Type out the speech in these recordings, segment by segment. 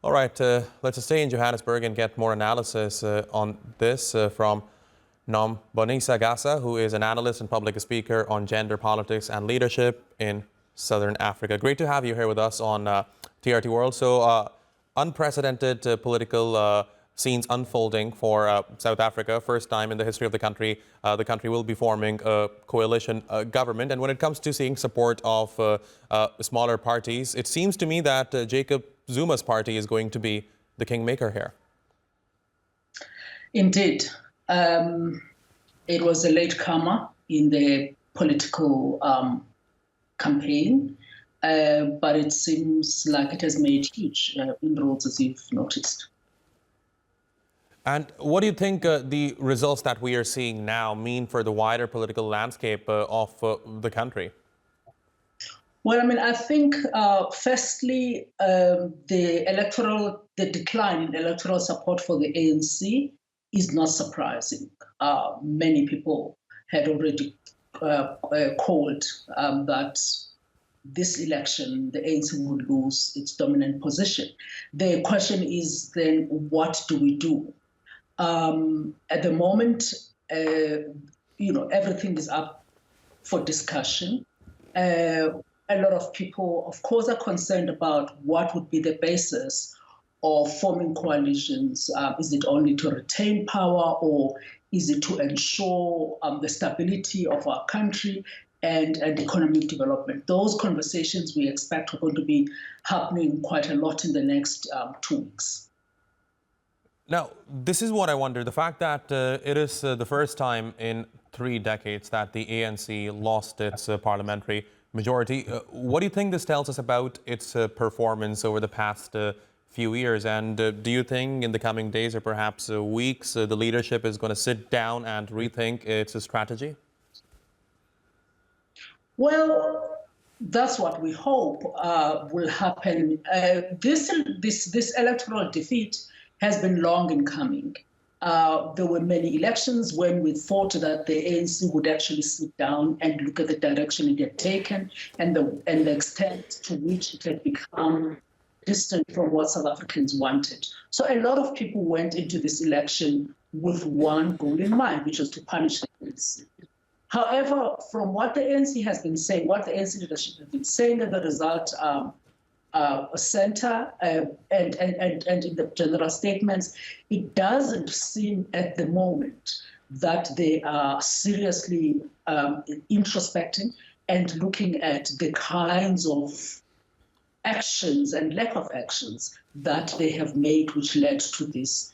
All right, let's just stay in Johannesburg and get more analysis on this from Nomboniso Gasa, who is an analyst and public speaker on gender politics and leadership in Southern Africa. Great to have you here with us on TRT World. So, unprecedented political scenes unfolding for South Africa. First time in the history of the country will be forming a coalition government. And when it comes to seeing support of smaller parties, it seems to me that Jacob Zuma's party is going to be the kingmaker here. Indeed. It was a latecomer in the political campaign, but it seems like it has made huge inroads, as you've noticed. And what do you think the results that we are seeing now mean for the wider political landscape of the country? Well, I mean, I think, firstly, the decline in electoral support for the ANC is not surprising. Many people had already called that this election, the ANC would lose its dominant position. The question is then, what do we do? At the moment, everything is up for discussion. A lot of people, of course, are concerned about what would be the basis of forming coalitions. Is it only to retain power, or is it to ensure the stability of our country and economic development? Those conversations we expect are going to be happening quite a lot in the next 2 weeks. Now, this is what I wonder. The fact that it is the first time in 3 decades that the ANC lost its parliamentary majority. What do you think this tells us about its performance over the past few years? And do you think in the coming days or perhaps weeks, the leadership is going to sit down and rethink its strategy? Well, that's what we hope will happen. This electoral defeat has been long in coming. There were many elections when we thought that the ANC would actually sit down and look at the direction it had taken and the extent to which it had become distant from what South Africans wanted. So a lot of people went into this election with one goal in mind, which was to punish the ANC. However, from what the ANC has been saying, what the ANC leadership has been saying as a result, center and in the general statements, it doesn't seem at the moment that they are seriously introspecting and looking at the kinds of actions and lack of actions that they have made, which led to this.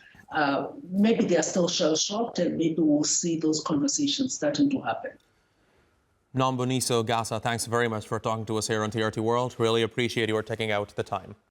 Maybe they are still shell-shocked, and maybe we'll see those conversations starting to happen. Nomboniso Gasa, thanks very much for talking to us here on TRT World. Really appreciate your taking out the time.